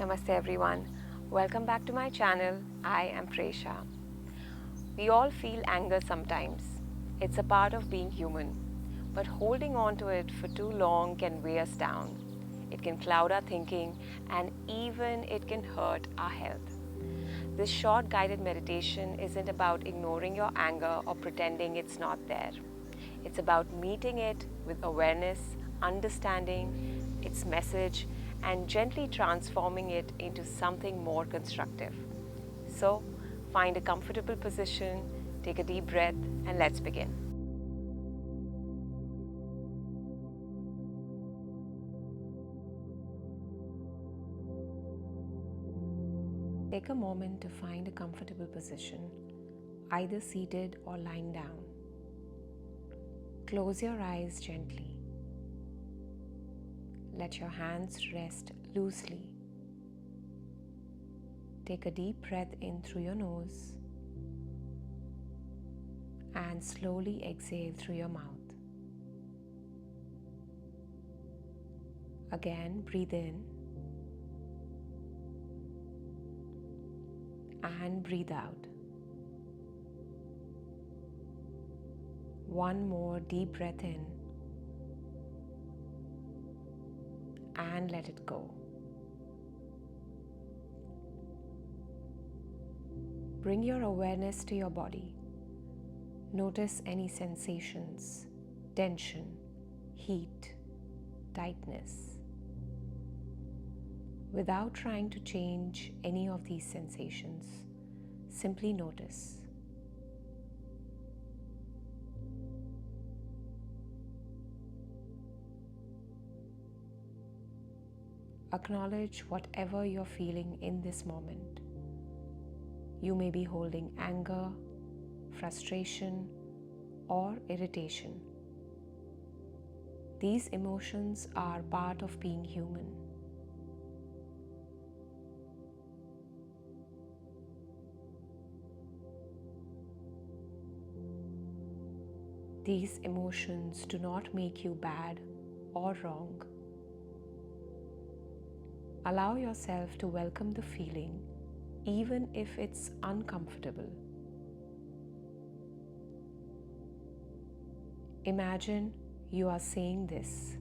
Namaste everyone. Welcome back to my channel. I am Presha. We all feel anger sometimes. It's a part of being human. But holding on to it for too long can weigh us down. It can cloud our thinking and even it can hurt our health. This short guided meditation isn't about ignoring your anger or pretending it's not there. It's about meeting it with awareness, understanding its message, and gently transforming it into something more constructive. So, find a comfortable position, take a deep breath, and let's begin. Take a moment to find a comfortable position, either seated or lying down. Close your eyes gently. Let your hands rest loosely. Take a deep breath in through your nose and slowly exhale through your mouth. Again, breathe in and breathe out. One more deep breath in and let it go. Bring your awareness to your body. Notice any sensations, tension, heat, tightness. Without trying to change any of these sensations, simply notice. Acknowledge whatever you're feeling in this moment. You may be holding anger, frustration, or irritation. These emotions are part of being human. These emotions do not make you bad or wrong. Allow yourself to welcome the feeling, even if it's uncomfortable. Imagine you are saying this: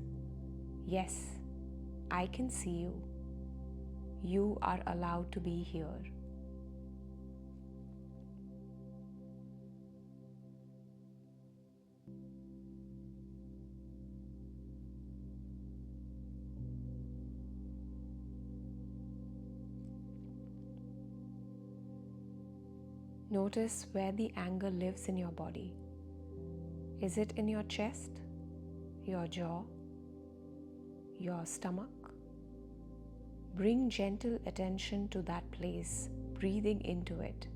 "Yes, I can see you. You are allowed to be here." Notice where the anger lives in your body. Is it in your chest, your jaw, your stomach? Bring gentle attention to that place, breathing into it.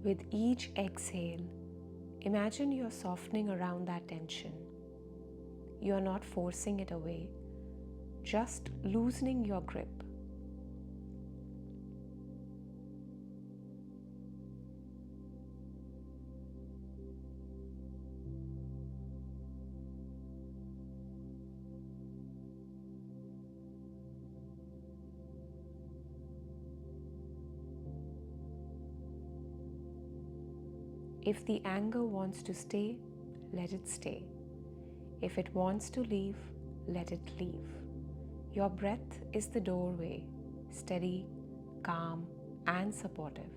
With each exhale, imagine you're softening around that tension. You're not forcing it away, just loosening your grip. If the anger wants to stay, let it stay. If it wants to leave, let it leave. Your breath is the doorway, steady, calm, and supportive.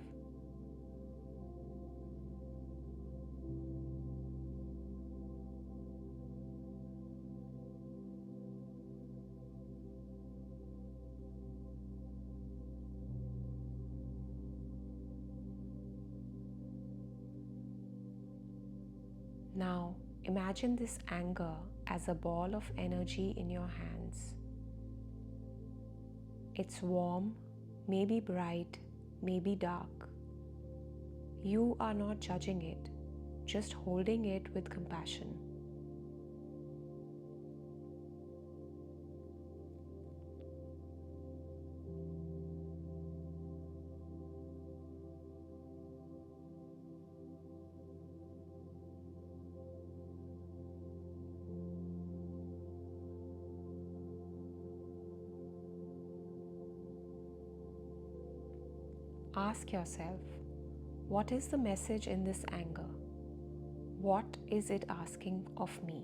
Now, imagine this anger as a ball of energy in your hands. It's warm, maybe bright, maybe dark. You are not judging it, just holding it with compassion. Ask yourself, what is the message in this anger? What is it asking of me?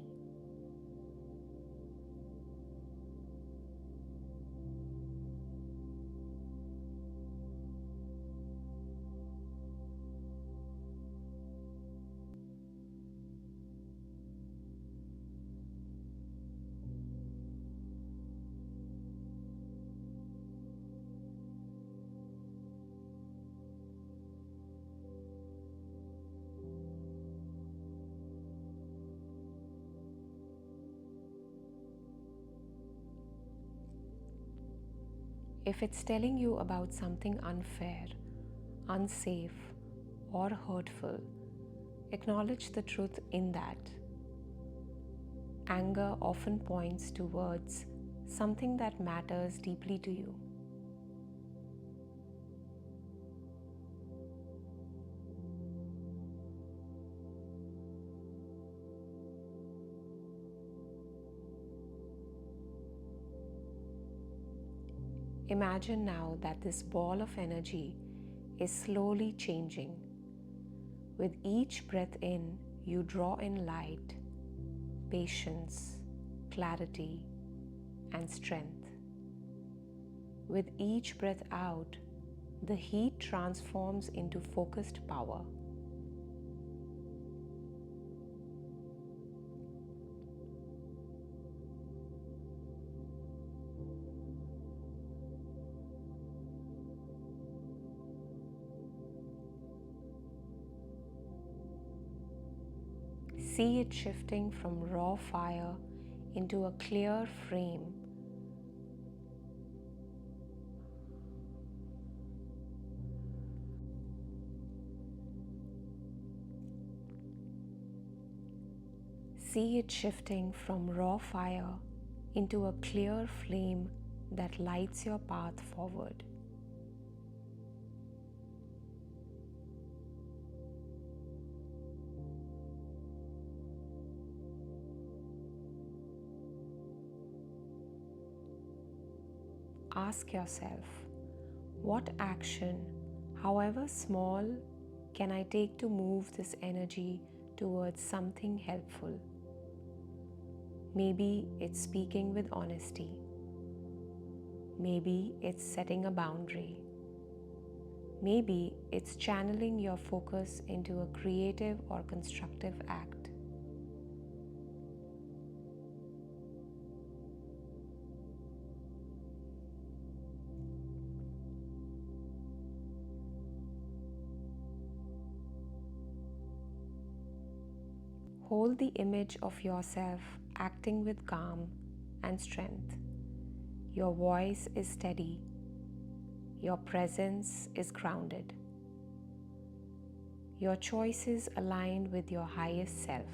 If it's telling you about something unfair, unsafe, or hurtful, acknowledge the truth in that. Anger often points towards something that matters deeply to you. Imagine now that this ball of energy is slowly changing. With each breath in, you draw in light, patience, clarity, and strength. With each breath out, the heat transforms into focused power. See it shifting from raw fire into a clear flame. See it shifting from raw fire into a clear flame that lights your path forward. Ask yourself, what action, however small, can I take to move this energy towards something helpful? Maybe it's speaking with honesty. Maybe it's setting a boundary. Maybe it's channeling your focus into a creative or constructive act. Hold the image of yourself acting with calm and strength. Your voice is steady. Your presence is grounded. Your choices aligned with your highest self.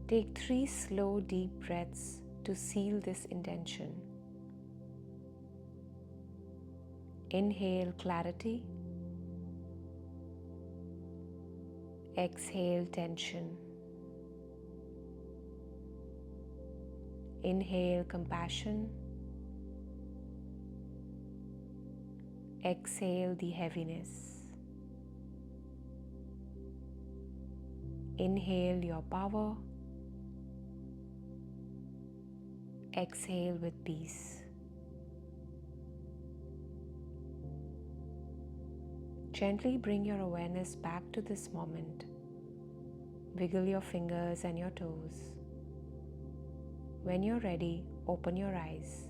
Take 3 slow, deep breaths to seal this intention. Inhale clarity. Exhale tension. Inhale compassion. Exhale the heaviness. Inhale your power. Exhale with peace. Gently bring your awareness back to this moment. Wiggle your fingers and your toes. When you're ready, open your eyes.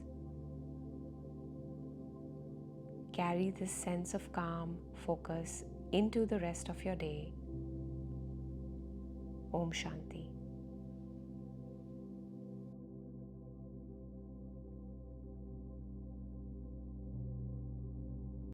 Carry this sense of calm, focus into the rest of your day. Om Shanti.